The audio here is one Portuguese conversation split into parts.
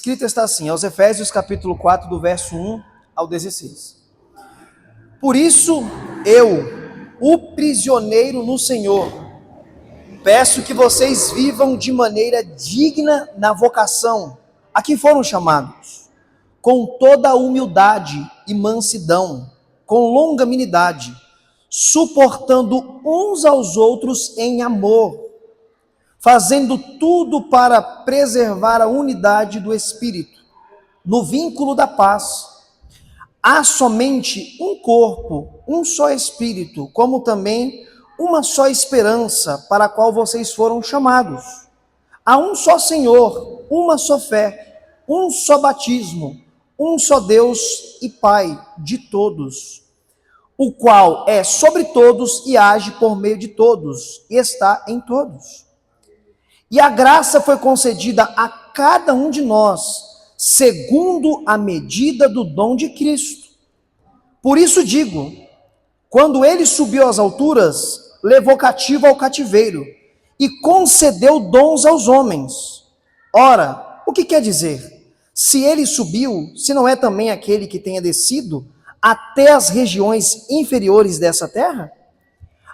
Escrito está assim, aos Efésios capítulo 4, do verso 1 ao 16. Por isso, eu, o prisioneiro no Senhor, peço que vocês vivam de maneira digna na vocação a que foram chamados, com toda a humildade e mansidão, com longanimidade, suportando uns aos outros em amor, fazendo tudo para preservar a unidade do Espírito, no vínculo da paz. Há somente um corpo, um só Espírito, como também uma só esperança para a qual vocês foram chamados. Há um só Senhor, uma só fé, um só batismo, um só Deus e Pai de todos, o qual é sobre todos e age por meio de todos e está em todos. E a graça foi concedida a cada um de nós, segundo a medida do dom de Cristo. Por isso digo, quando ele subiu às alturas, levou cativo ao cativeiro e concedeu dons aos homens. Ora, o que quer dizer? Se ele subiu, se não é também aquele que tenha descido até as regiões inferiores dessa terra?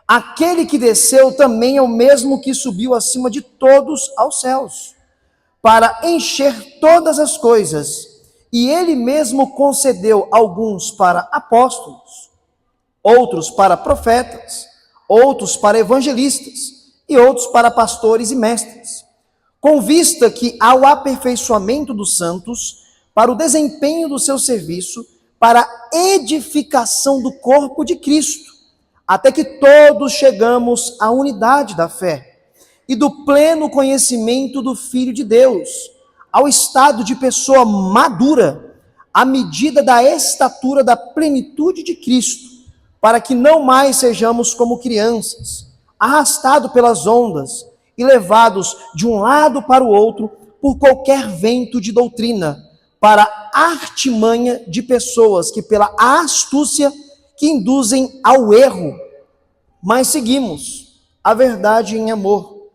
Aquele que desceu também é o mesmo que subiu acima de todos aos céus, para encher todas as coisas. E ele mesmo concedeu alguns para apóstolos, outros para profetas, outros para evangelistas e outros para pastores e mestres, com vista que ao aperfeiçoamento dos santos, para o desempenho do seu serviço, para a edificação do corpo de Cristo, até que todos chegamos à unidade da fé e do pleno conhecimento do Filho de Deus, ao estado de pessoa madura, à medida da estatura da plenitude de Cristo, para que não mais sejamos como crianças, arrastados pelas ondas e levados de um lado para o outro por qualquer vento de doutrina, para a artimanha de pessoas que pela astúcia que induzem ao erro, mas seguimos a verdade em amor.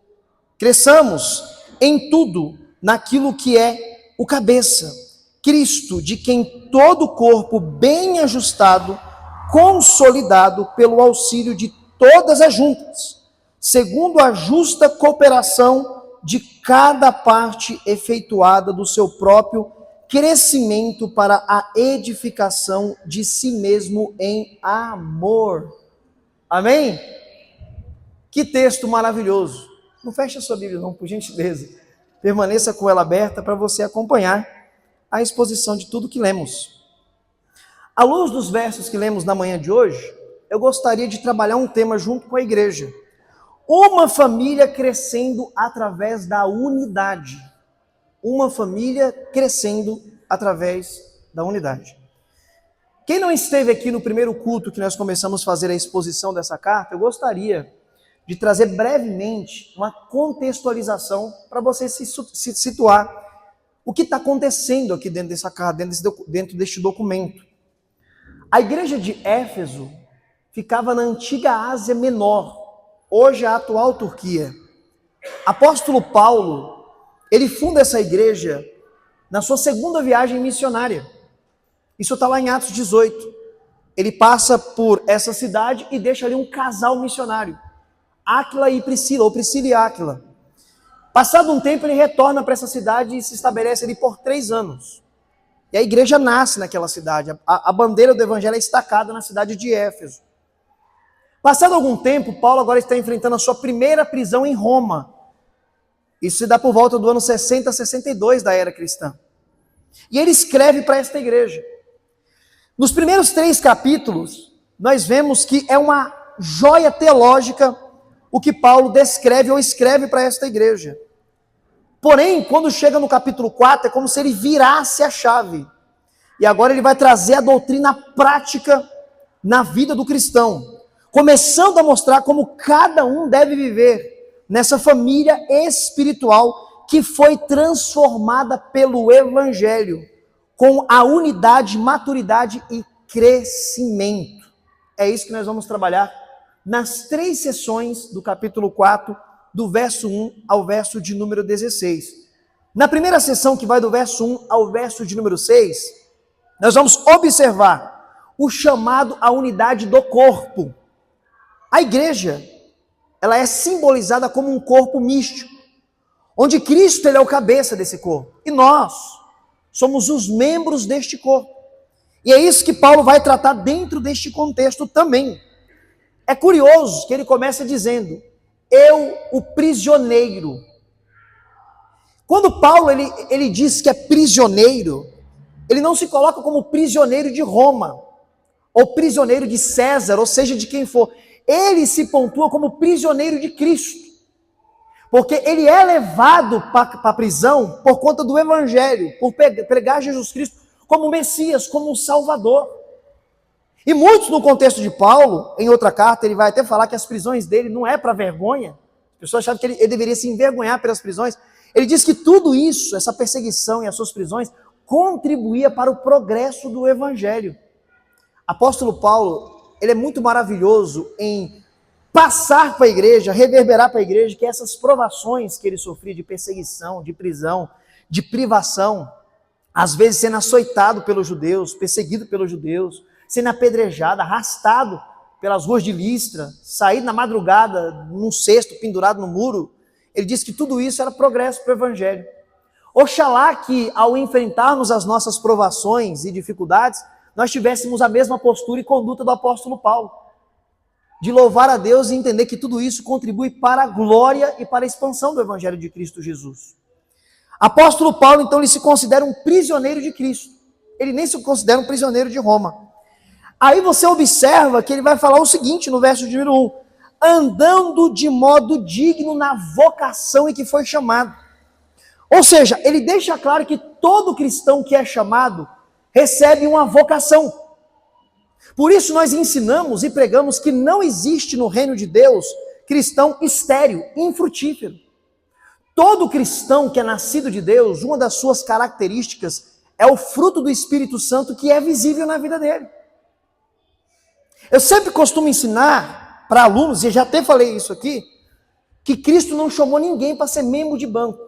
Cresçamos em tudo naquilo que é o cabeça, Cristo, de quem todo o corpo bem ajustado, consolidado pelo auxílio de todas as juntas, segundo a justa cooperação de cada parte efetuada do seu próprio crescimento para a edificação de si mesmo em amor. Amém? Que texto maravilhoso. Não feche a sua Bíblia não, por gentileza. Permaneça com ela aberta para você acompanhar a exposição de tudo que lemos. À luz dos versos que lemos na manhã de hoje, eu gostaria de trabalhar um tema junto com a igreja. Uma família crescendo através da unidade. Uma família crescendo através da unidade. Quem não esteve aqui no primeiro culto que nós começamos a fazer a exposição dessa carta, eu gostaria de trazer brevemente uma contextualização para você se situar o que está acontecendo aqui dentro dessa carta, dentro deste documento. A igreja de Éfeso ficava na antiga Ásia Menor, hoje a atual Turquia. Apóstolo Paulo, ele funda essa igreja na sua segunda viagem missionária. Isso está lá em Atos 18. Ele passa por essa cidade e deixa ali um casal missionário, Áquila e Priscila, ou Priscila e Áquila. Passado um tempo, ele retorna para essa cidade e se estabelece ali por 3 anos. E a igreja nasce naquela cidade. A bandeira do evangelho é estacada na cidade de Éfeso. Passado algum tempo, Paulo agora está enfrentando a sua primeira prisão em Roma. Isso se dá por volta do ano 60 a 62 da era cristã. E ele escreve para esta igreja. Nos primeiros 3 capítulos, nós vemos que é uma joia teológica o que Paulo descreve ou escreve para esta igreja. Porém, quando chega no capítulo 4, é como se ele virasse a chave. E agora ele vai trazer a doutrina prática na vida do cristão, começando a mostrar como cada um deve viver nessa família espiritual que foi transformada pelo evangelho, com a unidade, maturidade e crescimento. É isso que nós vamos trabalhar nas 3 sessões do capítulo 4, do verso 1 ao verso de número 16. Na primeira sessão, que vai do verso 1 ao verso de número 6, nós vamos observar o chamado à unidade do corpo. A igreja, ela é simbolizada como um corpo místico, onde Cristo ele é o cabeça desse corpo, e nós somos os membros deste corpo. E é isso que Paulo vai tratar dentro deste contexto também. É curioso que ele começa dizendo, eu, o prisioneiro. Quando Paulo ele diz que é prisioneiro, ele não se coloca como prisioneiro de Roma, ou prisioneiro de César, ou seja, de quem for. Ele se pontua como prisioneiro de Cristo, porque ele é levado para a prisão por conta do Evangelho, por pregar Jesus Cristo como Messias, como Salvador. E muitos no contexto de Paulo, em outra carta, ele vai até falar que as prisões dele não é para vergonha, as pessoas achavam que ele deveria se envergonhar pelas prisões. Ele diz que tudo isso, essa perseguição e as suas prisões, contribuía para o progresso do Evangelho. Apóstolo Paulo, ele é muito maravilhoso em passar para a igreja, reverberar para a igreja, que essas provações que ele sofria de perseguição, de prisão, de privação, às vezes sendo açoitado pelos judeus, perseguido pelos judeus, sendo apedrejado, arrastado pelas ruas de Listra, saído na madrugada, num cesto pendurado no muro. Ele disse que tudo isso era progresso para o Evangelho. Oxalá que, ao enfrentarmos as nossas provações e dificuldades, nós tivéssemos a mesma postura e conduta do apóstolo Paulo, de louvar a Deus e entender que tudo isso contribui para a glória e para a expansão do Evangelho de Cristo Jesus. Apóstolo Paulo, então, ele se considera um prisioneiro de Cristo. Ele nem se considera um prisioneiro de Roma. Aí você observa que ele vai falar o seguinte no verso de número 1, andando de modo digno na vocação em que foi chamado. Ou seja, ele deixa claro que todo cristão que é chamado recebe uma vocação. Por isso nós ensinamos e pregamos que não existe no reino de Deus cristão estéril, infrutífero. Todo cristão que é nascido de Deus, uma das suas características é o fruto do Espírito Santo que é visível na vida dele. Eu sempre costumo ensinar para alunos, e já até falei isso aqui, que Cristo não chamou ninguém para ser membro de banco.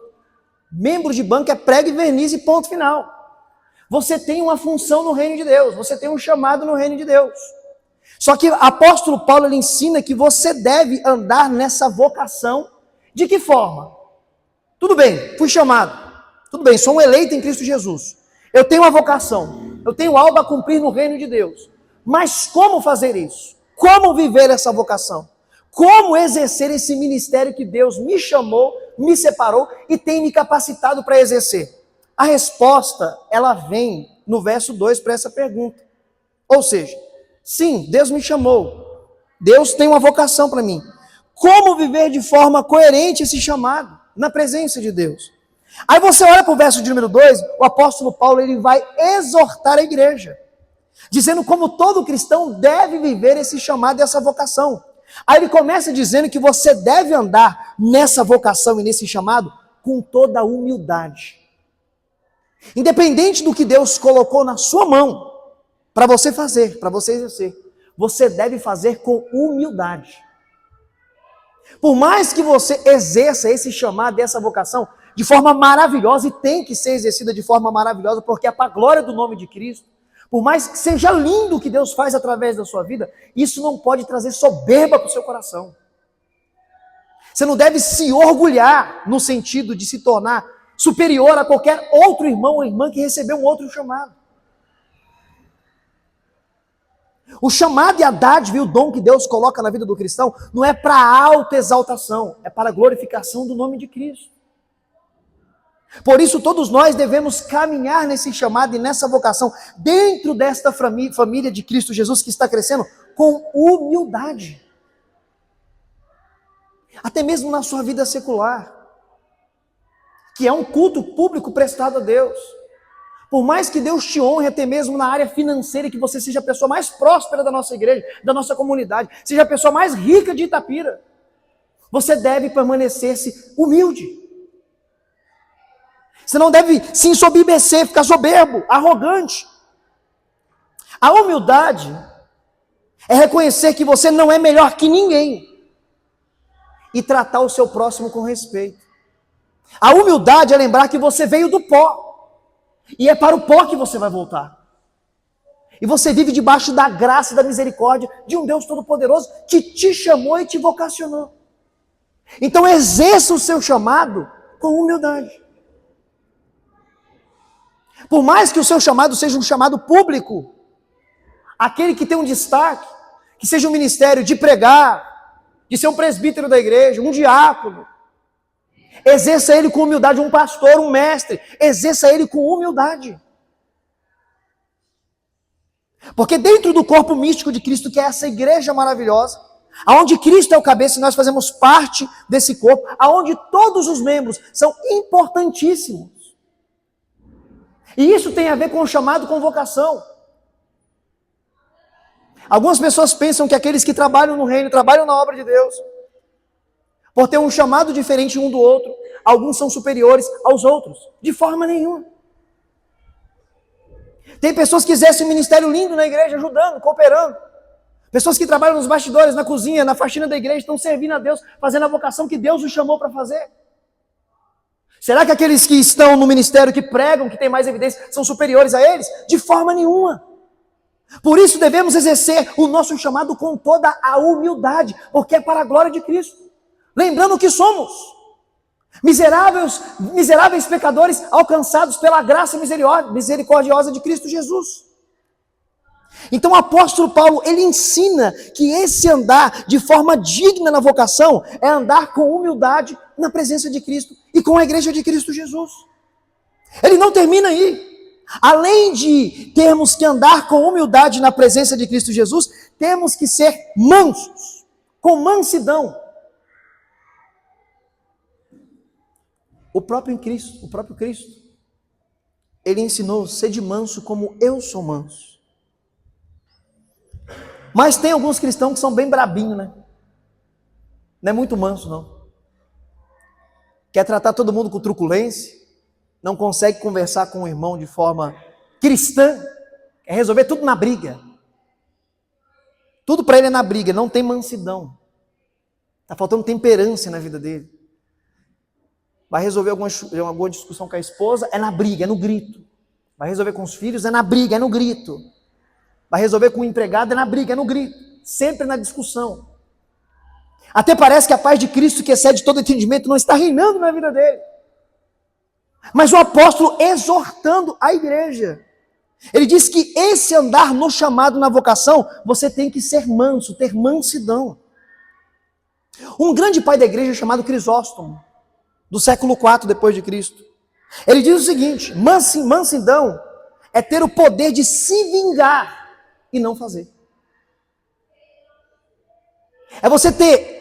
Membro de banco é prego e verniz e ponto final. Você tem uma função no reino de Deus, você tem um chamado no reino de Deus. Só que o apóstolo Paulo ele ensina que você deve andar nessa vocação. De que forma? Tudo bem, fui chamado. Tudo bem, sou um eleito em Cristo Jesus. Eu tenho uma vocação, eu tenho algo a cumprir no reino de Deus. Mas como fazer isso? Como viver essa vocação? Como exercer esse ministério que Deus me chamou, me separou e tem me capacitado para exercer? A resposta, ela vem no verso 2 para essa pergunta. Ou seja, sim, Deus me chamou. Deus tem uma vocação para mim. Como viver de forma coerente esse chamado na presença de Deus? Aí você olha para o verso de número 2, o apóstolo Paulo ele vai exortar a igreja, dizendo como todo cristão deve viver esse chamado e essa vocação. Aí ele começa dizendo que você deve andar nessa vocação e nesse chamado com toda a humildade. Independente do que Deus colocou na sua mão para você fazer, para você exercer, você deve fazer com humildade. Por mais que você exerça esse chamado, essa vocação, de forma maravilhosa, e tem que ser exercida de forma maravilhosa, porque é para a glória do nome de Cristo, por mais que seja lindo o que Deus faz através da sua vida, isso não pode trazer soberba para o seu coração. Você não deve se orgulhar no sentido de se tornar superior a qualquer outro irmão ou irmã que recebeu um outro chamado. O chamado e a dádiva e o dom que Deus coloca na vida do cristão não é para autoexaltação, é para a glorificação do nome de Cristo. Por isso todos nós devemos caminhar nesse chamado e nessa vocação, dentro desta família de Cristo Jesus que está crescendo, com humildade. Até mesmo na sua vida secular, que é um culto público prestado a Deus. Por mais que Deus te honre até mesmo na área financeira, que você seja a pessoa mais próspera da nossa igreja, da nossa comunidade, seja a pessoa mais rica de Itapira, você deve permanecer-se humilde. Você não deve se ensoberbecer, ficar soberbo, arrogante. A humildade é reconhecer que você não é melhor que ninguém e tratar o seu próximo com respeito. A humildade é lembrar que você veio do pó. E é para o pó que você vai voltar. E você vive debaixo da graça e da misericórdia de um Deus Todo-Poderoso que te chamou e te vocacionou. Então exerça o seu chamado com humildade. Por mais que o seu chamado seja um chamado público, aquele que tem um destaque, que seja um ministério de pregar, de ser um presbítero da igreja, um diácono, exerça ele com humildade, um pastor, um mestre, exerça ele com humildade. Porque dentro do corpo místico de Cristo, que é essa igreja maravilhosa, aonde Cristo é o cabeça e nós fazemos parte desse corpo, aonde todos os membros são importantíssimos. E isso tem a ver com o chamado, com vocação. Algumas pessoas pensam que aqueles que trabalham no reino, trabalham na obra de Deus, por ter um chamado diferente um do outro, alguns são superiores aos outros. De forma nenhuma. Tem pessoas que exercem um ministério lindo na igreja, ajudando, cooperando. Pessoas que trabalham nos bastidores, na cozinha, na faxina da igreja, estão servindo a Deus, fazendo a vocação que Deus os chamou para fazer. Será que aqueles que estão no ministério, que pregam, que têm mais evidência, são superiores a eles? De forma nenhuma. Por isso devemos exercer o nosso chamado com toda a humildade, porque é para a glória de Cristo. Lembrando que somos miseráveis pecadores alcançados pela graça misericordiosa de Cristo Jesus. Então o apóstolo Paulo, ele ensina que esse andar de forma digna na vocação é andar com humildade na presença de Cristo e com a igreja de Cristo Jesus. Ele não termina aí. Além de termos que andar com humildade na presença de Cristo Jesus, temos que ser mansos, com mansidão. O próprio Cristo, ele ensinou, sede manso como eu sou manso. Mas tem alguns cristãos que são bem brabinhos, né? Não é muito manso, não. Quer tratar todo mundo com truculência, não consegue conversar com o irmão de forma cristã, quer resolver tudo na briga. Tudo para ele é na briga, não tem mansidão. Está faltando temperança na vida dele. Vai resolver alguma discussão com a esposa, é na briga, é no grito. Vai resolver com os filhos, é na briga, é no grito. Vai resolver com o empregado, é na briga, é no grito. Sempre na discussão. Até parece que a paz de Cristo, que excede todo entendimento, não está reinando na vida dele. Mas o apóstolo exortando a igreja, ele diz que esse andar no chamado, na vocação, você tem que ser manso, ter mansidão. Um grande pai da igreja chamado Crisóstomo, do século IV depois de Cristo, ele diz o seguinte: mansidão é ter o poder de se vingar e não fazer. É você ter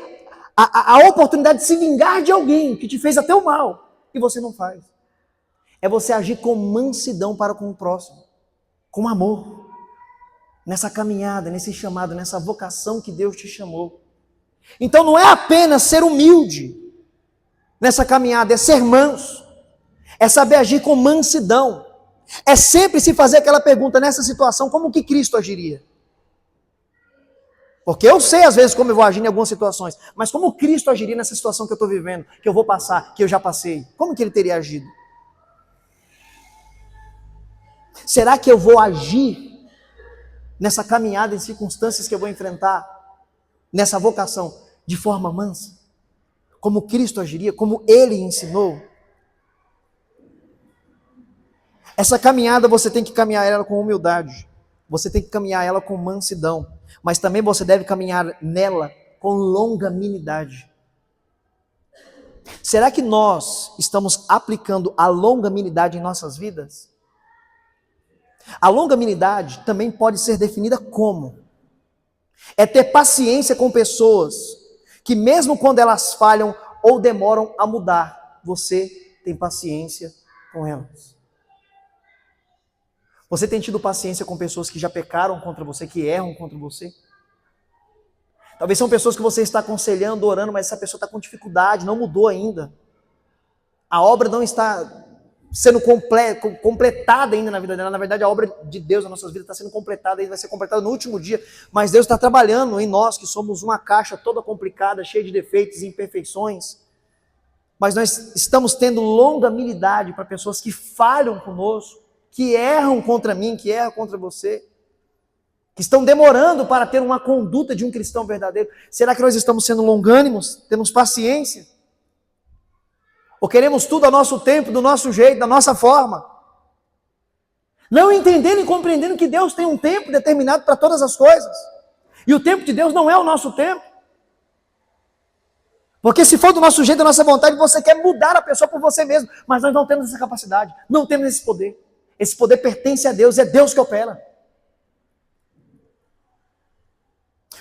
a oportunidade de se vingar de alguém que te fez até o mal e você não faz. É você agir com mansidão para com o próximo, com amor, nessa caminhada, nesse chamado, nessa vocação que Deus te chamou. Então não é apenas ser humilde nessa caminhada, é ser manso, é saber agir com mansidão, é sempre se fazer aquela pergunta nessa situação, como que Cristo agiria? Porque eu sei às vezes como eu vou agir em algumas situações, mas como Cristo agiria nessa situação que eu estou vivendo, que eu vou passar, que eu já passei, como que ele teria agido? Será que eu vou agir nessa caminhada, em circunstâncias que eu vou enfrentar, nessa vocação, de forma mansa? Como Cristo agiria, como Ele ensinou? Essa caminhada você tem que caminhar ela com humildade, você tem que caminhar ela com mansidão, mas também você deve caminhar nela com longanimidade. Será que nós estamos aplicando a longanimidade em nossas vidas? A longanimidade também pode ser definida como? É ter paciência com pessoas que mesmo quando elas falham ou demoram a mudar, você tem paciência com elas. Você tem tido paciência com pessoas que já pecaram contra você, que erram contra você? Talvez são pessoas que você está aconselhando, orando, mas essa pessoa está com dificuldade, não mudou ainda. A obra não está sendo completada ainda na vida dela. Na verdade, a obra de Deus nas nossas vidas está sendo completada, ainda vai ser completada no último dia, mas Deus está trabalhando em nós, que somos uma caixa toda complicada, cheia de defeitos e imperfeições. mas nós estamos tendo longanimidade para pessoas que falham conosco, que erram contra mim, que erram contra você, que estão demorando para ter uma conduta de um cristão verdadeiro. Será que nós estamos sendo longânimos? Temos paciência? Ou queremos tudo ao nosso tempo, do nosso jeito, da nossa forma? Não entendendo e compreendendo que Deus tem um tempo determinado para todas as coisas. E o tempo de Deus não é o nosso tempo. Porque se for do nosso jeito, da nossa vontade, você quer mudar a pessoa por você mesmo. Mas nós não temos essa capacidade, não temos esse poder. Esse poder pertence a Deus, é Deus que opera.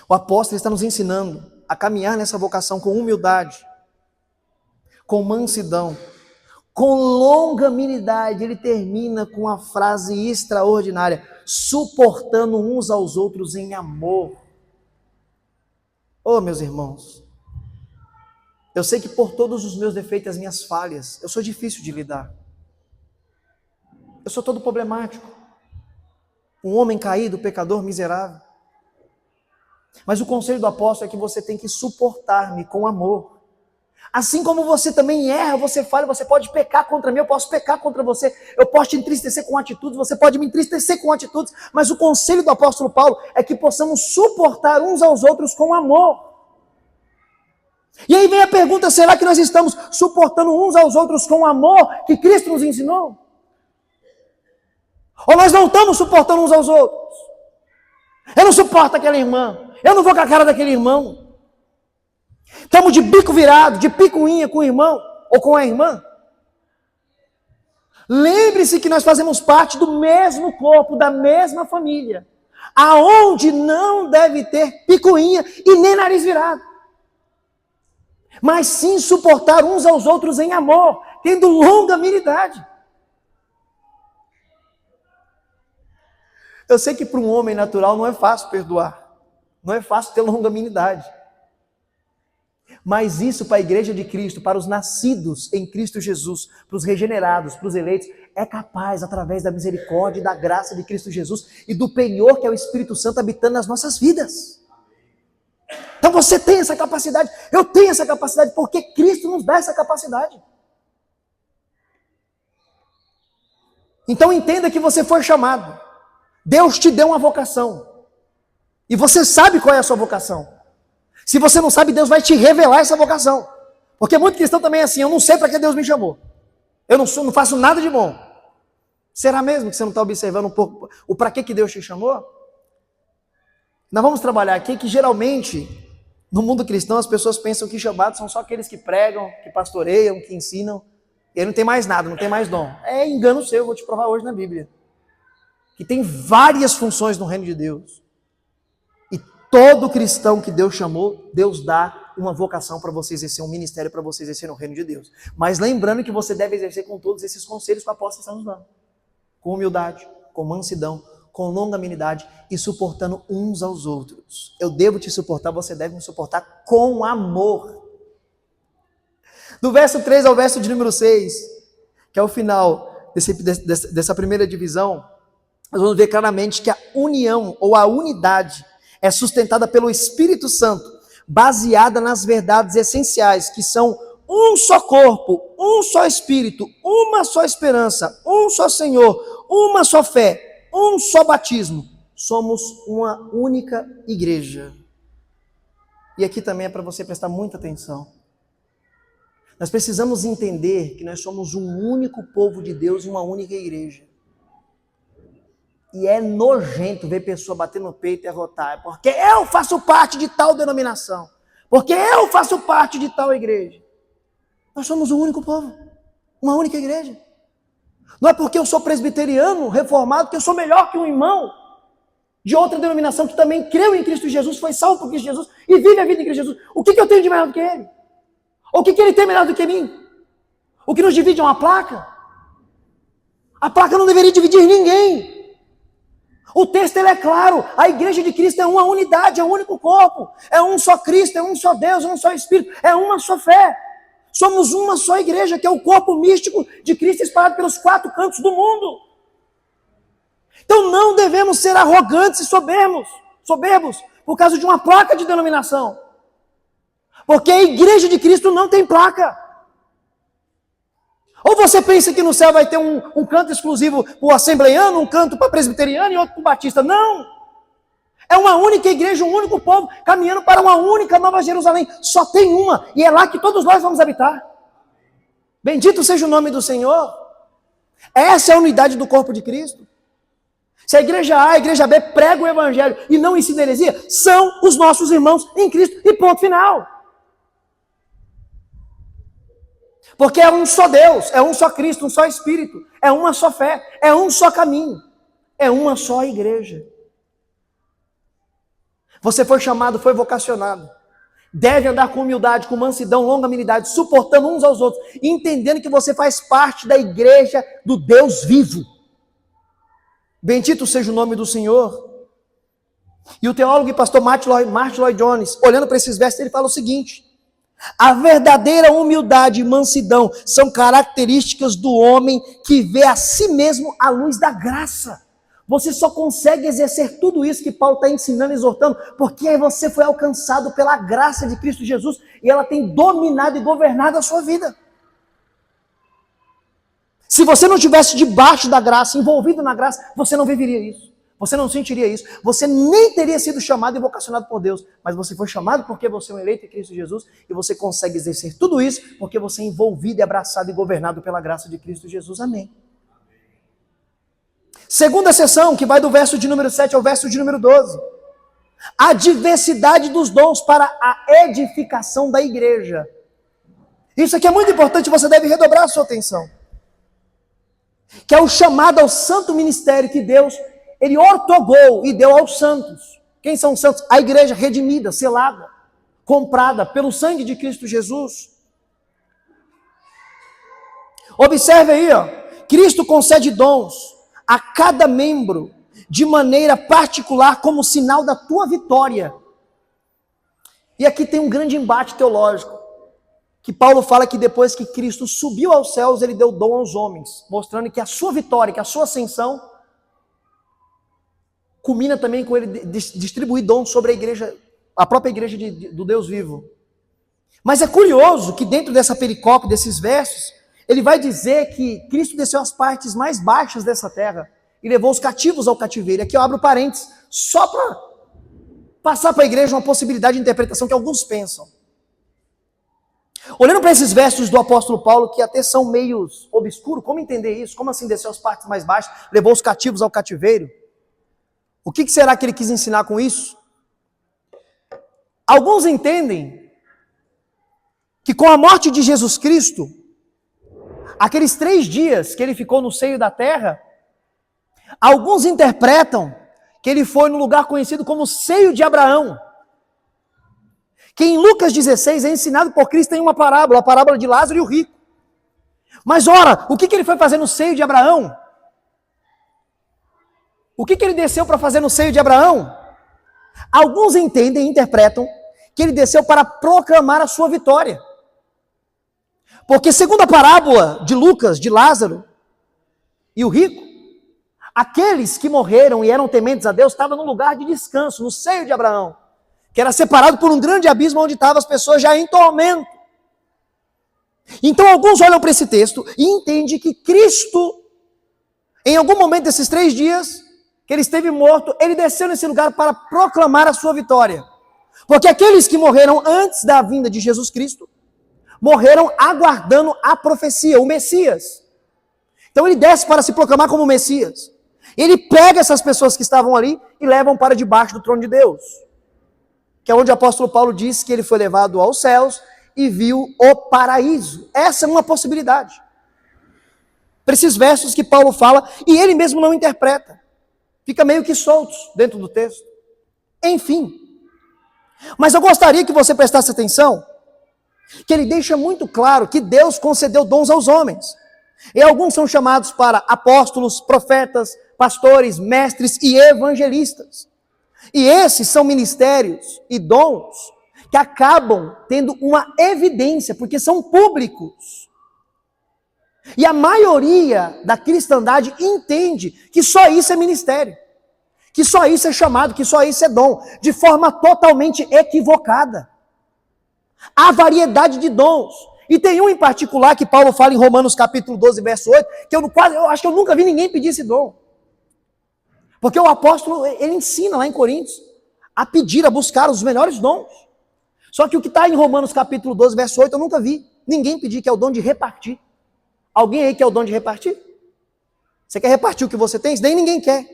O apóstolo está nos ensinando a caminhar nessa vocação com humildade, com mansidão, com longanimidade. Ele termina com a frase extraordinária: suportando uns aos outros em amor. Oh, meus irmãos, eu sei que por todos os meus defeitos e as minhas falhas, eu sou difícil de lidar. Eu sou todo problemático. Um homem caído, pecador, miserável. Mas o conselho do apóstolo é que você tem que suportar-me com amor. Assim como você também erra, você falha, você pode pecar contra mim, eu posso pecar contra você, eu posso te entristecer com atitudes, você pode me entristecer com atitudes, mas o conselho do apóstolo Paulo é que possamos suportar uns aos outros com amor. E aí vem a pergunta: será que nós estamos suportando uns aos outros com o amor que Cristo nos ensinou? Ou nós não estamos suportando uns aos outros? Eu não suporto aquela irmã, eu não vou com a cara daquele irmão. Estamos de bico virado, de picuinha com o irmão ou com a irmã. Lembre-se que nós fazemos parte do mesmo corpo, da mesma família, aonde não deve ter picuinha e nem nariz virado, mas sim suportar uns aos outros em amor, tendo longanimidade. Eu sei que para um homem natural não é fácil perdoar, não é fácil ter longanimidade. Mas isso para a igreja de Cristo, para os nascidos em Cristo Jesus, para os regenerados, para os eleitos, é capaz através da misericórdia e da graça de Cristo Jesus e do penhor que é o Espírito Santo habitando nas nossas vidas. Então você tem essa capacidade, eu tenho essa capacidade, porque Cristo nos dá essa capacidade. Então entenda que você foi chamado. Deus te deu uma vocação. E você sabe qual é a sua vocação. Se você não sabe, Deus vai te revelar essa vocação. Porque muito cristão também é assim: eu não sei para que Deus me chamou. Eu não faço nada de bom. Será mesmo que você não está observando um pouco o para que Deus te chamou? Nós vamos trabalhar aqui que geralmente, no mundo cristão, as pessoas pensam que chamados são só aqueles que pregam, que pastoreiam, que ensinam. E aí não tem mais nada, não tem mais dom. É engano seu, eu vou te provar hoje na Bíblia. Que tem várias funções no reino de Deus. E todo cristão que Deus chamou, Deus dá uma vocação para você exercer, um ministério para você exercer no reino de Deus. Mas lembrando que você deve exercer com todos esses conselhos que o apóstolo está nos dando. Com humildade, com mansidão, com longanimidade e suportando uns aos outros. Eu devo te suportar, você deve me suportar com amor. Do verso 3 ao verso de número 6, que é o final dessa primeira divisão, nós vamos ver claramente que a união ou a unidade é sustentada pelo Espírito Santo, baseada nas verdades essenciais, que são um só corpo, um só Espírito, uma só esperança, um só Senhor, uma só fé, um só batismo. Somos uma única igreja. E aqui também é para você prestar muita atenção. Nós precisamos entender que nós somos um único povo de Deus e uma única igreja. E é nojento ver pessoa bater no peito e arrotar, porque eu faço parte de tal denominação, porque eu faço parte de tal igreja. Nós somos um único povo, uma única igreja. Não é porque eu sou presbiteriano, reformado, que eu sou melhor que um irmão de outra denominação que também creu em Cristo Jesus, foi salvo por Cristo Jesus e vive a vida em Cristo Jesus. O que eu tenho de melhor do que ele? Ou o que ele tem melhor do que mim? O que nos divide é uma placa? A placa não deveria dividir ninguém. O texto ele é claro, a igreja de Cristo é uma unidade, é um único corpo, é um só Cristo, é um só Deus, é um só Espírito, é uma só fé. Somos uma só igreja, que é o corpo místico de Cristo espalhado pelos 4 cantos do mundo. Então não devemos ser arrogantes e soberbos por causa de uma placa de denominação. Porque a igreja de Cristo não tem placa. Ou você pensa que no céu vai ter um canto exclusivo para o assembleiano, um canto para presbiteriano e outro para o batista? Não! É uma única igreja, um único povo, caminhando para uma única Nova Jerusalém. Só tem uma, e é lá que todos nós vamos habitar. Bendito seja o nome do Senhor. Essa é a unidade do corpo de Cristo. Se a igreja A, a igreja B prega o evangelho e não ensina heresia, são os nossos irmãos em Cristo, e ponto final. Porque é um só Deus, é um só Cristo, um só Espírito, é uma só fé, é um só caminho, é uma só igreja. Você foi chamado, foi vocacionado. Deve andar com humildade, com mansidão, longanimidade, suportando uns aos outros, entendendo que você faz parte da igreja do Deus vivo. Bendito seja o nome do Senhor. E o teólogo e pastor Martin Lloyd Jones, olhando para esses versos, ele fala o seguinte: a verdadeira humildade e mansidão são características do homem que vê a si mesmo à luz da graça. Você só consegue exercer tudo isso que Paulo está ensinando e exortando, porque você foi alcançado pela graça de Cristo Jesus e ela tem dominado e governado a sua vida. Se você não estivesse debaixo da graça, envolvido na graça, você não viveria isso. Você não sentiria isso. Você nem teria sido chamado e vocacionado por Deus. Mas você foi chamado porque você é um eleito em Cristo Jesus e você consegue exercer tudo isso porque você é envolvido e abraçado e governado pela graça de Cristo Jesus. Amém. Segunda seção, que vai do verso de número 7 ao verso de número 12. A diversidade dos dons para a edificação da igreja. Isso aqui é muito importante, você deve redobrar a sua atenção. Que é o chamado ao santo ministério que Deus, ele ortogou e deu aos santos. Quem são os santos? A igreja redimida, selada, comprada pelo sangue de Cristo Jesus. Observe aí, ó. Cristo concede dons a cada membro de maneira particular como sinal da tua vitória. E aqui tem um grande embate teológico, que Paulo fala que depois que Cristo subiu aos céus, ele deu dom aos homens, mostrando que a sua vitória, que a sua ascensão, culmina também com ele distribuir dons sobre a igreja, a própria igreja do Deus vivo. Mas é curioso que dentro dessa pericope, desses versos, ele vai dizer que Cristo desceu às partes mais baixas dessa terra e levou os cativos ao cativeiro. Aqui eu abro parênteses, só para passar para a igreja uma possibilidade de interpretação que alguns pensam. Olhando para esses versos do apóstolo Paulo, que até são meio obscuros, como entender isso? Como assim desceu às partes mais baixas, levou os cativos ao cativeiro? O que será que ele quis ensinar com isso? Alguns entendem que com a morte de Jesus Cristo, aqueles 3 dias que ele ficou no seio da terra, alguns interpretam que ele foi no lugar conhecido como seio de Abraão, que em Lucas 16 é ensinado por Cristo em uma parábola, a parábola de Lázaro e o rico. Mas ora, o que ele foi fazer no seio de Abraão? O que ele desceu para fazer no seio de Abraão? Alguns entendem e interpretam que ele desceu para proclamar a sua vitória. Porque segundo a parábola de Lucas, de Lázaro e o rico, aqueles que morreram e eram tementes a Deus estavam num lugar de descanso, no seio de Abraão, que era separado por um grande abismo onde estavam as pessoas já em tormento. Então alguns olham para esse texto e entendem que Cristo, em algum momento desses 3 dias, que ele esteve morto, ele desceu nesse lugar para proclamar a sua vitória. Porque aqueles que morreram antes da vinda de Jesus Cristo, morreram aguardando a profecia, o Messias. Então ele desce para se proclamar como Messias. Ele pega essas pessoas que estavam ali e levam para debaixo do trono de Deus. Que é onde o apóstolo Paulo diz que ele foi levado aos céus e viu o paraíso. Essa é uma possibilidade. Para esses versos que Paulo fala, e ele mesmo não interpreta. Fica meio que soltos dentro do texto. Enfim. Mas eu gostaria que você prestasse atenção, que ele deixa muito claro que Deus concedeu dons aos homens. E alguns são chamados para apóstolos, profetas, pastores, mestres e evangelistas. E esses são ministérios e dons que acabam tendo uma evidência, porque são públicos. E a maioria da cristandade entende que só isso é ministério, que só isso é chamado, que só isso é dom, de forma totalmente equivocada. Há variedade de dons. E tem um em particular que Paulo fala em Romanos capítulo 12, verso 8, que eu acho que eu nunca vi ninguém pedir esse dom. Porque o apóstolo, ele ensina lá em Coríntios a pedir, a buscar os melhores dons. Só que o que está em Romanos capítulo 12, verso 8, eu nunca vi ninguém pedir, que é o dom de repartir. Alguém aí quer o dom de repartir? Você quer repartir o que você tem? Isso daí ninguém quer.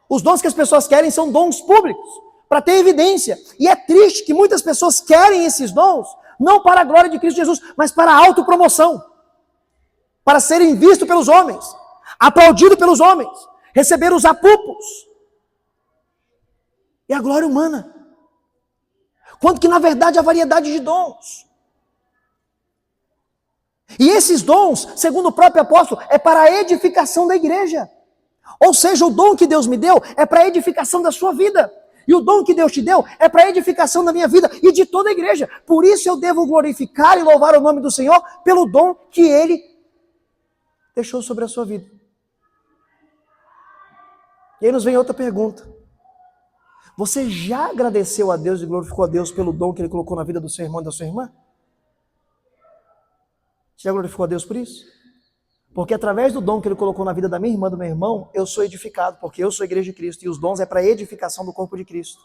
Os dons que as pessoas querem são dons públicos, para ter evidência. E é triste que muitas pessoas querem esses dons, não para a glória de Cristo Jesus, mas para a autopromoção. Para serem vistos pelos homens, aplaudidos pelos homens, receber os apupos. E a glória humana. Quanto que na verdade há variedade de dons. E esses dons, segundo o próprio apóstolo, é para a edificação da igreja. Ou seja, o dom que Deus me deu é para a edificação da sua vida. E o dom que Deus te deu é para a edificação da minha vida e de toda a igreja. Por isso eu devo glorificar e louvar o nome do Senhor pelo dom que Ele deixou sobre a sua vida. E aí nos vem outra pergunta. Você já agradeceu a Deus e glorificou a Deus pelo dom que Ele colocou na vida do seu irmão e da sua irmã? Você já glorificou a Deus por isso? Porque através do dom que Ele colocou na vida da minha irmã e do meu irmão, eu sou edificado, porque eu sou a igreja de Cristo, e os dons é para a edificação do corpo de Cristo.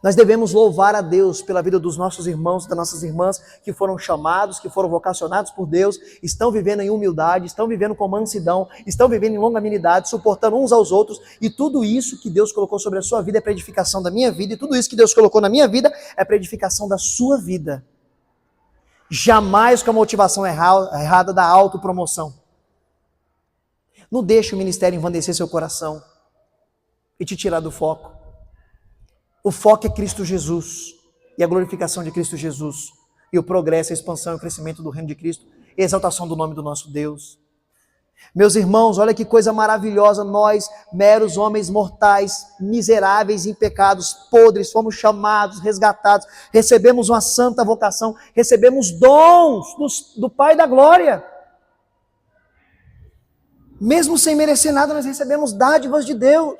Nós devemos louvar a Deus pela vida dos nossos irmãos e das nossas irmãs que foram chamados, que foram vocacionados por Deus, estão vivendo em humildade, estão vivendo com mansidão, estão vivendo em longanimidade, suportando uns aos outros, e tudo isso que Deus colocou sobre a sua vida é para edificação da minha vida, e tudo isso que Deus colocou na minha vida é para edificação da sua vida. Jamais com a motivação errada da autopromoção. Não deixe o ministério envanecer seu coração e te tirar do foco. O foco é Cristo Jesus e a glorificação de Cristo Jesus e o progresso, a expansão e o crescimento do reino de Cristo e a exaltação do nome do nosso Deus. Meus irmãos, olha que coisa maravilhosa, nós, meros homens mortais, miseráveis em pecados, podres, fomos chamados, resgatados, recebemos uma santa vocação, recebemos dons do Pai da Glória. Mesmo sem merecer nada, nós recebemos dádivas de Deus.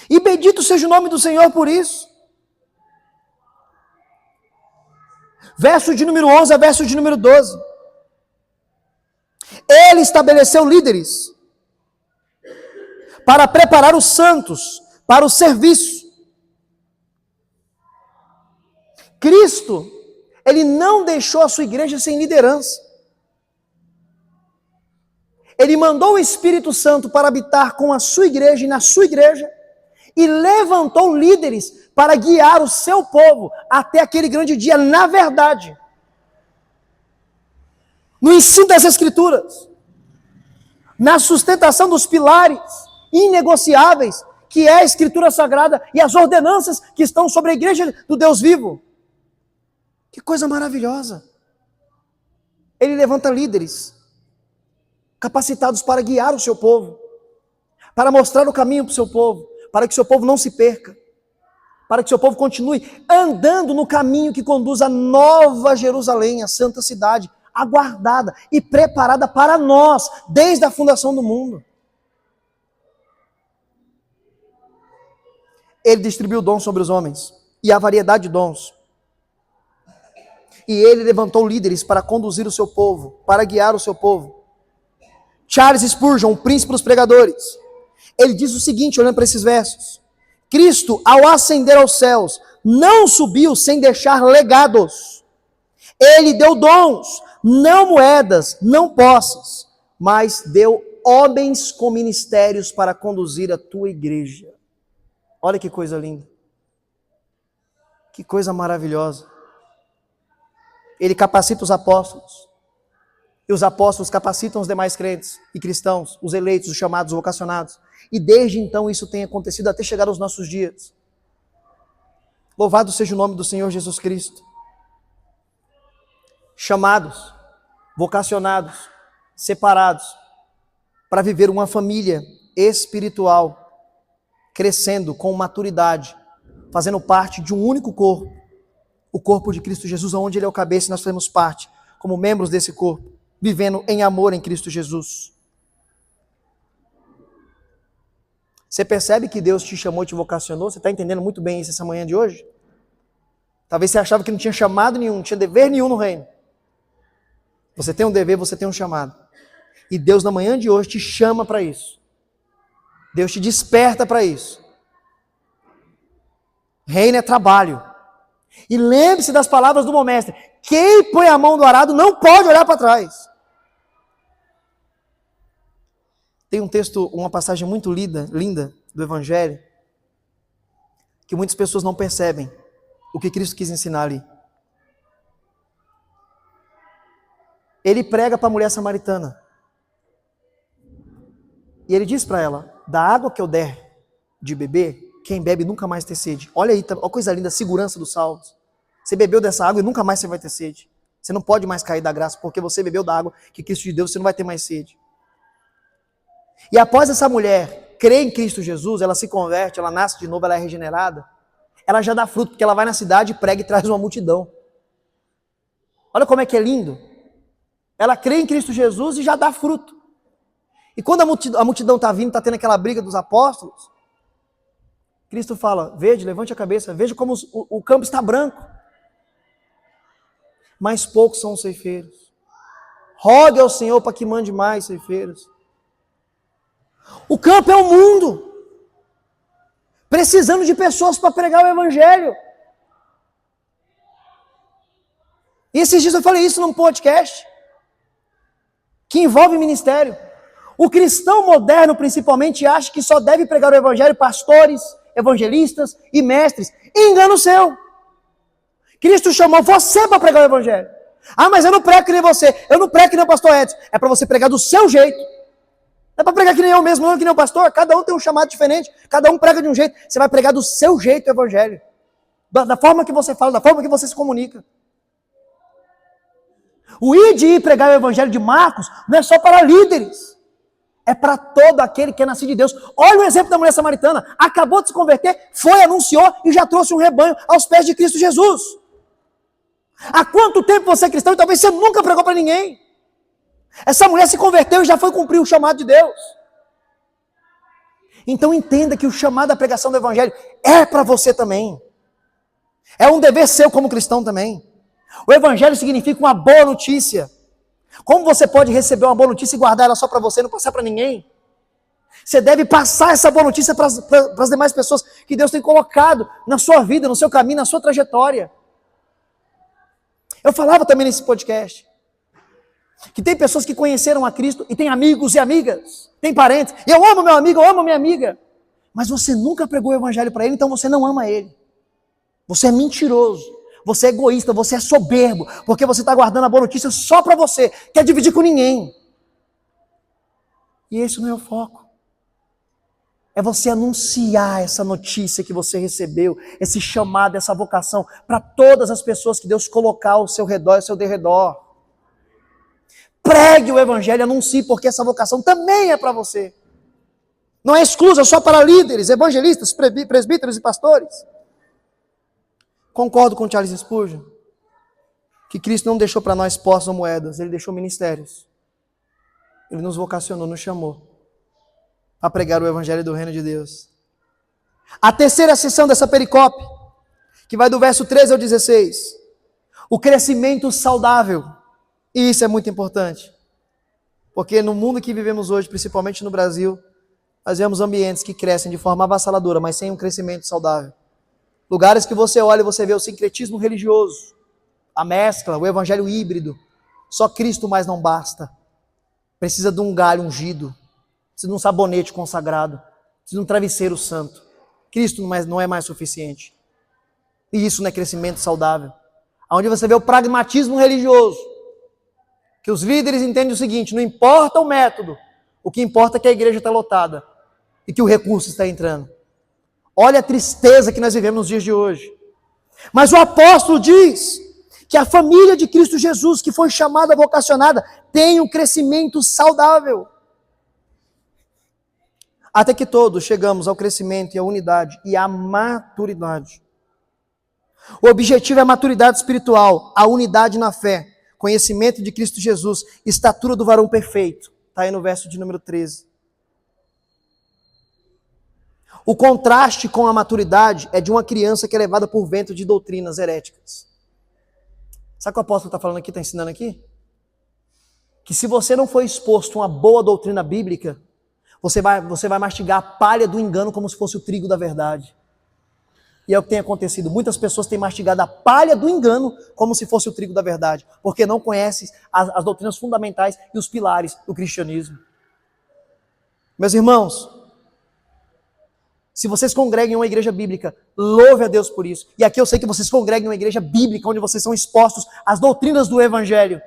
E bendito seja o nome do Senhor por isso. Verso de número 11 a verso de número 12. Ele estabeleceu líderes para preparar os santos para o serviço. Cristo, Ele não deixou a sua igreja sem liderança. Ele mandou o Espírito Santo para habitar com a sua igreja e na sua igreja, e levantou líderes para guiar o seu povo até aquele grande dia, na verdade. No ensino das Escrituras, na sustentação dos pilares inegociáveis, que é a Escritura Sagrada e as ordenanças que estão sobre a igreja do Deus vivo. Que coisa maravilhosa! Ele levanta líderes capacitados para guiar o seu povo, para mostrar o caminho para o seu povo, para que o seu povo não se perca, para que o seu povo continue andando no caminho que conduz à Nova Jerusalém, a santa cidade, aguardada e preparada para nós, desde a fundação do mundo. Ele distribuiu dons sobre os homens, e a variedade de dons. E ele levantou líderes para conduzir o seu povo, para guiar o seu povo. Charles Spurgeon, o príncipe dos pregadores, ele diz o seguinte, olhando para esses versos: Cristo, ao ascender aos céus, não subiu sem deixar legados. Ele deu dons, não moedas, não posses, mas deu homens com ministérios para conduzir a tua igreja. Olha que coisa linda. Que coisa maravilhosa. Ele capacita os apóstolos. E os apóstolos capacitam os demais crentes e cristãos, os eleitos, os chamados, os vocacionados. E desde então isso tem acontecido até chegar aos nossos dias. Louvado seja o nome do Senhor Jesus Cristo. Chamados, vocacionados, separados, para viver uma família espiritual, crescendo com maturidade, fazendo parte de um único corpo, o corpo de Cristo Jesus, onde Ele é o cabeça e nós fazemos parte, como membros desse corpo, vivendo em amor em Cristo Jesus. Você percebe que Deus te chamou e te vocacionou? Você está entendendo muito bem isso essa manhã de hoje? Talvez você achava que não tinha chamado nenhum, não tinha dever nenhum no reino. Você tem um dever, você tem um chamado. E Deus na manhã de hoje te chama para isso. Deus te desperta para isso. Reino é trabalho. E lembre-se das palavras do bom mestre. Quem põe a mão no arado não pode olhar para trás. Tem um texto, uma passagem muito linda do Evangelho, que muitas pessoas não percebem o que Cristo quis ensinar ali. Ele prega para a mulher samaritana. E ele diz para ela, da água que eu der de beber, quem bebe nunca mais ter sede. Olha aí, olha coisa linda, a segurança dos salvos. Você bebeu dessa água e nunca mais você vai ter sede. Você não pode mais cair da graça, porque você bebeu da água que Cristo te deu, você não vai ter mais sede. E após essa mulher crer em Cristo Jesus, ela se converte, ela nasce de novo, ela é regenerada, ela já dá fruto, porque ela vai na cidade, prega e traz uma multidão. Olha como é que é lindo. Ela crê em Cristo Jesus e já dá fruto. E quando a multidão está vindo, está tendo aquela briga dos apóstolos, Cristo fala, veja, levante a cabeça, veja como o campo está branco. Mas poucos são os ceifeiros. Rogue ao Senhor para que mande mais ceifeiros. O campo é o mundo. Precisando de pessoas para pregar o Evangelho. E esses dias eu falei isso num podcast que envolve ministério. O cristão moderno, principalmente, acha que só deve pregar o Evangelho pastores, evangelistas e mestres. Engano seu. Cristo chamou você para pregar o Evangelho. Ah, mas eu não prego que nem você. Eu não prego que nem o pastor Edson. É para você pregar do seu jeito. Não é para pregar que nem eu mesmo, não que nem o pastor. Cada um tem um chamado diferente. Cada um prega de um jeito. Você vai pregar do seu jeito o Evangelho. Da forma que você fala, da forma que você se comunica. O ir de ir pregar o Evangelho de Marcos não é só para líderes. É para todo aquele que é nascido de Deus. Olha o exemplo da mulher samaritana. Acabou de se converter, foi, anunciou e já trouxe um rebanho aos pés de Cristo Jesus. Há quanto tempo você é cristão e talvez você nunca pregou para ninguém? Essa mulher se converteu e já foi cumprir o chamado de Deus. Então entenda que o chamado à pregação do Evangelho é para você também. É um dever seu como cristão também. O Evangelho significa uma boa notícia. Como você pode receber uma boa notícia e guardar ela só para você e não passar para ninguém? Você deve passar essa boa notícia para as demais pessoas que Deus tem colocado na sua vida, no seu caminho, na sua trajetória. Eu falava também nesse podcast que tem pessoas que conheceram a Cristo e tem amigos e amigas, tem parentes. E eu amo meu amigo, eu amo minha amiga. Mas você nunca pregou o Evangelho para ele, então você não ama ele. Você é mentiroso. Você é egoísta, você é soberbo, porque você está guardando a boa notícia só para você, quer dividir com ninguém. E esse não é o foco. É você anunciar essa notícia que você recebeu, esse chamado, essa vocação, para todas as pessoas que Deus colocar ao seu redor, ao seu derredor. Pregue o Evangelho, anuncie, porque essa vocação também é para você. Não é exclusa só para líderes, evangelistas, presbíteros e pastores. Concordo com Charles Spurgeon, que Cristo não deixou para nós posses ou moedas, Ele deixou ministérios. Ele nos vocacionou, nos chamou a pregar o Evangelho do Reino de Deus. A terceira seção dessa pericope, que vai do verso 13 ao 16, o crescimento saudável. E isso é muito importante, porque no mundo que vivemos hoje, principalmente no Brasil, nós vemos ambientes que crescem de forma avassaladora, mas sem um crescimento saudável. Lugares que você olha e você vê o sincretismo religioso, a mescla, o evangelho híbrido. Só Cristo mais não basta. Precisa de um galho ungido, precisa de um sabonete consagrado, precisa de um travesseiro santo. Cristo não é mais suficiente. E isso não é crescimento saudável. Onde você vê o pragmatismo religioso, que os líderes entendem o seguinte, não importa o método, o que importa é que a igreja está lotada e que o recurso está entrando. Olha a tristeza que nós vivemos nos dias de hoje. Mas o apóstolo diz que a família de Cristo Jesus, que foi chamada, vocacionada, tem um crescimento saudável. Até que todos chegamos ao crescimento e à unidade e à maturidade. O objetivo é a maturidade espiritual, a unidade na fé, conhecimento de Cristo Jesus, estatura do varão perfeito. Está aí no verso de número 13. O contraste com a maturidade é de uma criança que é levada por vento de doutrinas heréticas. Sabe o que o apóstolo está falando aqui, está ensinando aqui? Que se você não for exposto a uma boa doutrina bíblica, você vai mastigar a palha do engano como se fosse o trigo da verdade. E é o que tem acontecido. Muitas pessoas têm mastigado a palha do engano como se fosse o trigo da verdade, porque não conhecem as doutrinas fundamentais e os pilares do cristianismo. Meus irmãos, se vocês congregam em uma igreja bíblica, louve a Deus por isso. E aqui eu sei que vocês congregam em uma igreja bíblica, onde vocês são expostos às doutrinas do Evangelho.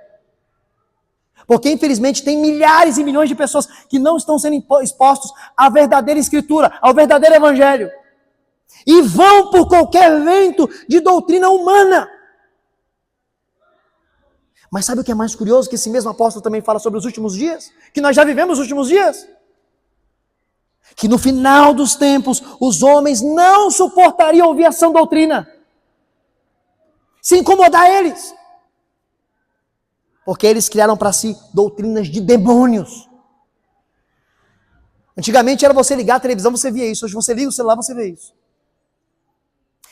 Porque, infelizmente, tem milhares e milhões de pessoas que não estão sendo expostos à verdadeira Escritura, ao verdadeiro Evangelho. E vão por qualquer vento de doutrina humana. Mas sabe o que é mais curioso? Que esse mesmo apóstolo também fala sobre os últimos dias? Que nós já vivemos os últimos dias? Que no final dos tempos, os homens não suportariam ouvir a sã doutrina. Se incomodar eles. Porque eles criaram para si doutrinas de demônios. Antigamente era você ligar a televisão, você via isso. Hoje você liga o celular, você vê isso.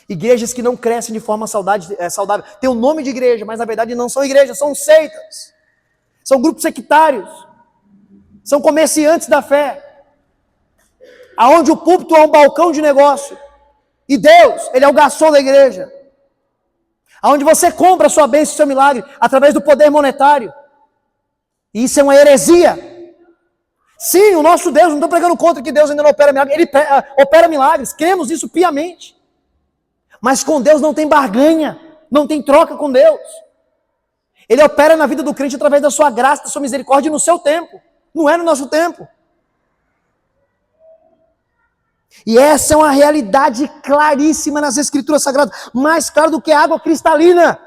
Igrejas que não crescem de forma saudável. Tem o nome de igreja, mas na verdade não são igrejas, são seitas. São grupos sectários. São comerciantes da fé. Aonde o púlpito é um balcão de negócio. E Deus, Ele é o garçom da igreja. Aonde você compra a sua bênção e seu milagre através do poder monetário. E isso é uma heresia. Sim, o nosso Deus, não estou pregando contra que Deus ainda não opera milagres. Ele opera milagres, cremos nisso piamente. Mas com Deus não tem barganha, não tem troca com Deus. Ele opera na vida do crente através da sua graça, da sua misericórdia no seu tempo. Não é no nosso tempo. E essa é uma realidade claríssima nas Escrituras Sagradas, mais clara do que a água cristalina.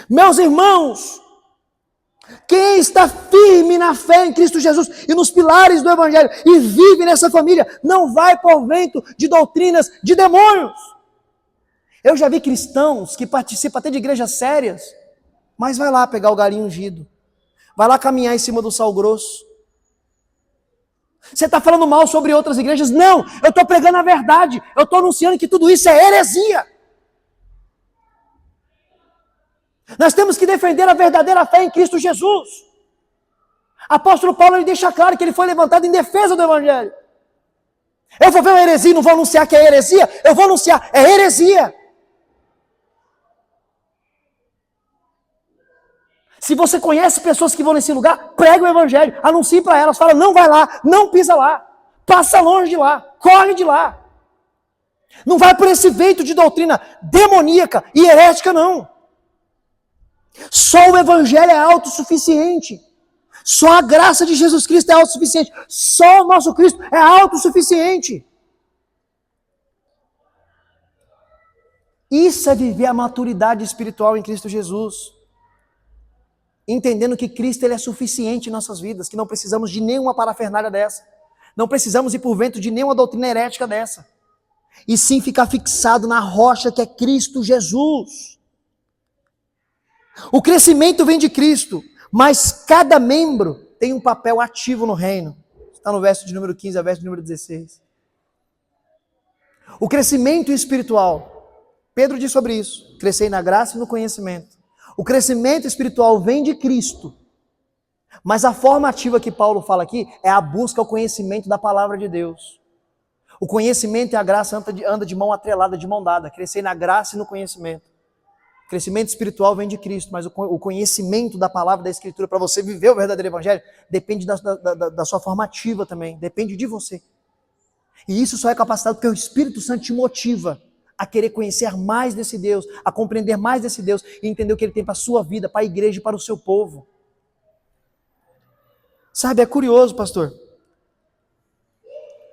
Meus irmãos, quem está firme na fé em Cristo Jesus e nos pilares do Evangelho e vive nessa família, não vai por vento de doutrinas de demônios. Eu já vi cristãos que participam até de igrejas sérias, mas vai lá pegar o galinho ungido, vai lá caminhar em cima do sal grosso. Você está falando mal sobre outras igrejas? Não, eu estou pregando a verdade, eu estou anunciando que tudo isso é heresia. Nós temos que defender a verdadeira fé em Cristo Jesus. Apóstolo Paulo ele deixa claro que ele foi levantado em defesa do Evangelho. Eu vou ver uma heresia e não vou anunciar que é heresia? Eu vou anunciar, é heresia. Se você conhece pessoas que vão nesse lugar, prega o Evangelho, anuncie para elas, fala, não vai lá, não pisa lá, passa longe de lá, corre de lá. Não vai por esse vento de doutrina demoníaca e herética, não. Só o Evangelho é autossuficiente. Só a graça de Jesus Cristo é autossuficiente. Só o nosso Cristo é autossuficiente. Isso é viver a maturidade espiritual em Cristo Jesus. Entendendo que Cristo ele é suficiente em nossas vidas, que não precisamos de nenhuma parafernália dessa. Não precisamos ir por vento de nenhuma doutrina herética dessa. E sim ficar fixado na rocha que é Cristo Jesus. O crescimento vem de Cristo, mas cada membro tem um papel ativo no reino. Está no verso de número 15 a verso de número 16. O crescimento espiritual, Pedro diz sobre isso, crescei na graça e no conhecimento. O crescimento espiritual vem de Cristo, mas a forma ativa que Paulo fala aqui é a busca ao conhecimento da palavra de Deus. O conhecimento e a graça anda de mão atrelada, de mão dada, crescer na graça e no conhecimento. O crescimento espiritual vem de Cristo, mas o conhecimento da palavra da Escritura para você viver o verdadeiro Evangelho depende da sua forma ativa também, depende de você. E isso só é capacitado porque o Espírito Santo te motiva a querer conhecer mais desse Deus, a compreender mais desse Deus e entender o que Ele tem para a sua vida, para a igreja e para o seu povo. Sabe, é curioso, pastor,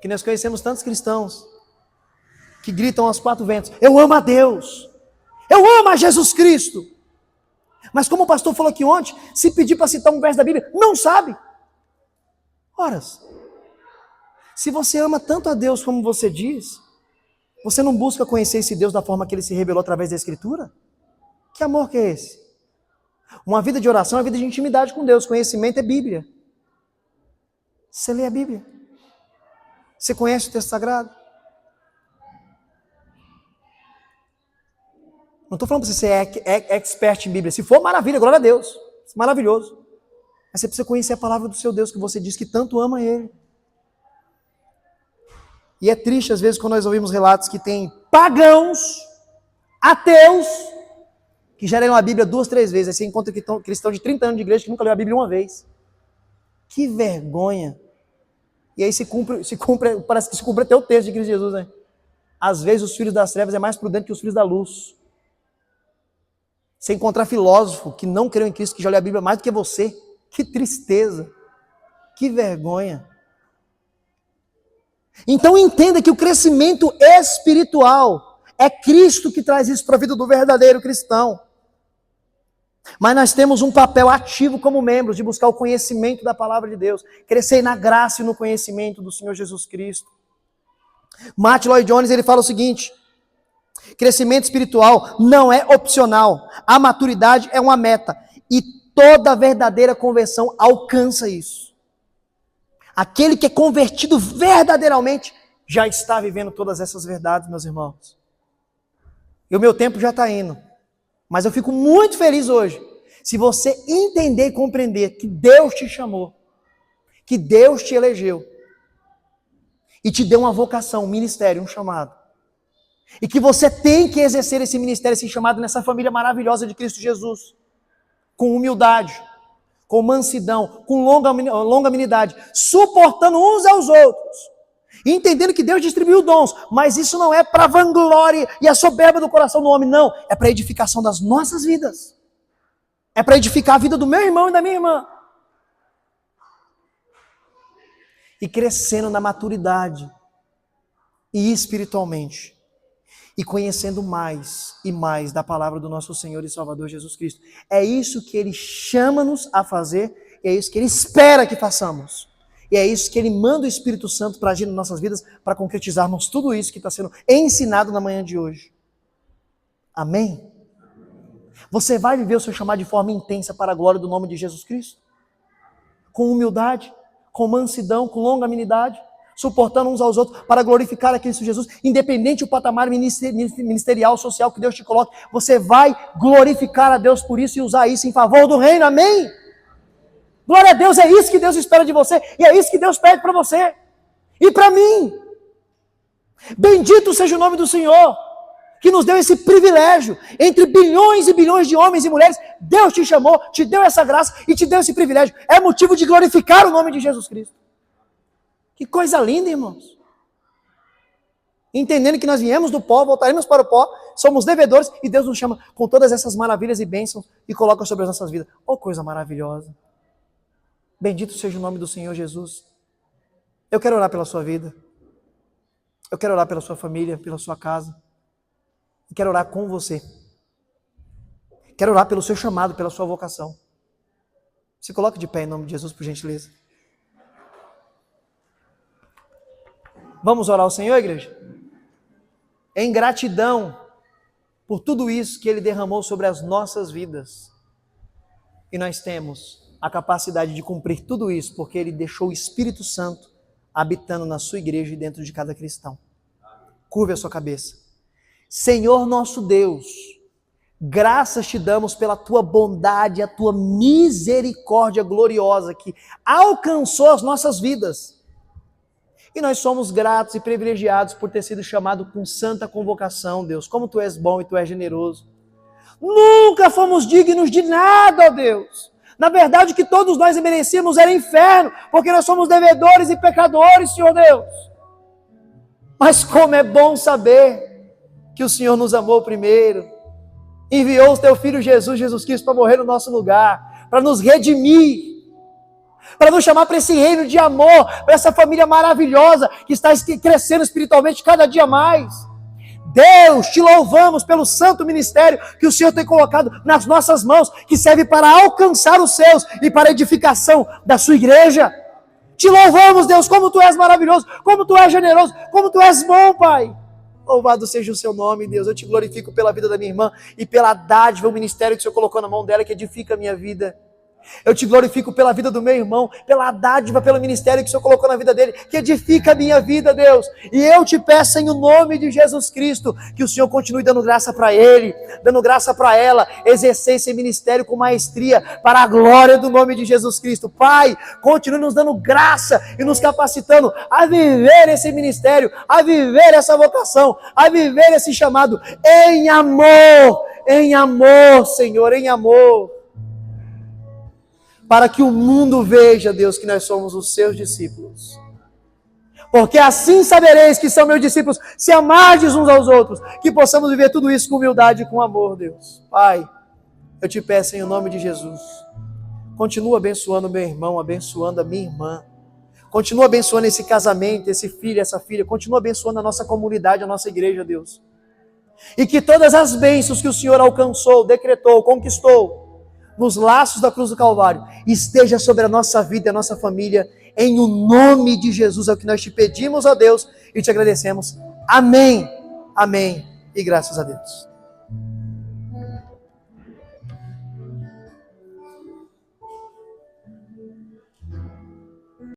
que nós conhecemos tantos cristãos que gritam aos quatro ventos, eu amo a Deus, eu amo a Jesus Cristo. Mas como o pastor falou aqui ontem, se pedir para citar um verso da Bíblia, não sabe. Ora, se você ama tanto a Deus como você diz, você não busca conhecer esse Deus da forma que Ele se revelou através da Escritura? Que amor que é esse? Uma vida de oração é uma vida de intimidade com Deus. Conhecimento é Bíblia. Você lê a Bíblia. Você conhece o texto sagrado? Não estou falando para você ser expert em Bíblia. Se for, maravilha, glória a Deus. Maravilhoso. Mas você precisa conhecer a palavra do seu Deus, que você diz que tanto ama Ele. E é triste, às vezes, quando nós ouvimos relatos que tem pagãos, ateus, que já leram a Bíblia 2, 3 vezes. Aí você encontra cristão de 30 anos de igreja que nunca leu a Bíblia uma vez. Que vergonha. E aí se cumpre, parece que se cumpre até o texto de Cristo Jesus, né? Às vezes os filhos das trevas é mais prudente que os filhos da luz. Você encontrar filósofo que não creu em Cristo, que já leu a Bíblia mais do que você. Que tristeza. Que vergonha. Então entenda que o crescimento espiritual é Cristo que traz isso para a vida do verdadeiro cristão. Mas nós temos um papel ativo como membros de buscar o conhecimento da palavra de Deus, crescer na graça e no conhecimento do Senhor Jesus Cristo. Martin Lloyd Jones, ele fala o seguinte: crescimento espiritual não é opcional, a maturidade é uma meta e toda verdadeira conversão alcança isso. Aquele que é convertido verdadeiramente já está vivendo todas essas verdades, meus irmãos. E o meu tempo já está indo. Mas eu fico muito feliz hoje, se você entender e compreender que Deus te chamou, que Deus te elegeu, e te deu uma vocação, um ministério, um chamado. E que você tem que exercer esse ministério, esse chamado nessa família maravilhosa de Cristo Jesus. Com humildade, com mansidão, com longanimidade, suportando uns aos outros. Entendendo que Deus distribuiu dons, mas isso não é para a vanglória e a soberba do coração do homem, não. É para a edificação das nossas vidas. É para edificar a vida do meu irmão e da minha irmã. E crescendo na maturidade e espiritualmente. E conhecendo mais e mais da palavra do nosso Senhor e Salvador Jesus Cristo. É isso que Ele chama-nos a fazer, e é isso que Ele espera que façamos. E é isso que Ele manda o Espírito Santo para agir nas nossas vidas, para concretizarmos tudo isso que está sendo ensinado na manhã de hoje. Amém? Você vai viver o seu chamado de forma intensa para a glória do nome de Jesus Cristo? Com humildade, com mansidão, com longanimidade, suportando uns aos outros para glorificar a Cristo Jesus, independente do patamar ministerial, social que Deus te coloque, você vai glorificar a Deus por isso e usar isso em favor do reino, amém? Glória a Deus, é isso que Deus espera de você, e é isso que Deus pede para você, e para mim. Bendito seja o nome do Senhor, que nos deu esse privilégio, entre bilhões e bilhões de homens e mulheres, Deus te chamou, te deu essa graça e te deu esse privilégio, é motivo de glorificar o nome de Jesus Cristo. Que coisa linda, irmãos. Entendendo que nós viemos do pó, voltaremos para o pó, somos devedores e Deus nos chama com todas essas maravilhas e bênçãos e coloca sobre as nossas vidas. Oh, coisa maravilhosa. Bendito seja o nome do Senhor Jesus. Eu quero orar pela sua vida. Eu quero orar pela sua família, pela sua casa. E quero orar com você. Quero orar pelo seu chamado, pela sua vocação. Se coloque de pé em nome de Jesus, por gentileza. Vamos orar ao Senhor, igreja? Em gratidão por tudo isso que Ele derramou sobre as nossas vidas. E nós temos a capacidade de cumprir tudo isso, porque Ele deixou o Espírito Santo habitando na sua igreja e dentro de cada cristão. Curve a sua cabeça. Senhor nosso Deus, graças te damos pela Tua bondade, a Tua misericórdia gloriosa que alcançou as nossas vidas. E nós somos gratos e privilegiados por ter sido chamado com santa convocação, Deus. Como Tu és bom e Tu és generoso. Nunca fomos dignos de nada, ó Deus. Na verdade, o que todos nós merecíamos era inferno, porque nós somos devedores e pecadores, Senhor Deus. Mas como é bom saber que o Senhor nos amou primeiro. Enviou o Teu Filho Jesus Cristo para morrer no nosso lugar, para nos redimir, para nos chamar para esse reino de amor, para essa família maravilhosa que está crescendo espiritualmente cada dia mais. Deus, te louvamos pelo santo ministério que o Senhor tem colocado nas nossas mãos, que serve para alcançar os céus e para a edificação da sua igreja. Te louvamos, Deus, como Tu és maravilhoso, como Tu és generoso, como Tu és bom, Pai. Louvado seja o Seu nome, Deus. Eu te glorifico pela vida da minha irmã e pela dádiva, o ministério que o Senhor colocou na mão dela, que edifica a minha vida. Eu te glorifico pela vida do meu irmão, pela dádiva, pelo ministério que o Senhor colocou na vida dele, que edifica a minha vida, Deus. E eu te peço em o nome de Jesus Cristo, que o Senhor continue dando graça para ele, dando graça para ela, exercer esse ministério com maestria, para a glória do nome de Jesus Cristo. Pai, continue nos dando graça e nos capacitando a viver esse ministério, a viver essa vocação, a viver esse chamado em amor, Senhor, em amor. Para que o mundo veja, Deus, que nós somos os seus discípulos. Porque assim sabereis que são meus discípulos, se amardes uns aos outros, que possamos viver tudo isso com humildade e com amor, Deus. Pai, eu te peço em nome de Jesus, continua abençoando meu irmão, abençoando a minha irmã, continua abençoando esse casamento, esse filho, essa filha, continua abençoando a nossa comunidade, a nossa igreja, Deus. E que todas as bênçãos que o Senhor alcançou, decretou, conquistou, nos laços da cruz do Calvário, esteja sobre a nossa vida e a nossa família, em o nome de Jesus, é o que nós te pedimos, ó Deus, e te agradecemos. Amém, amém, e graças a Deus.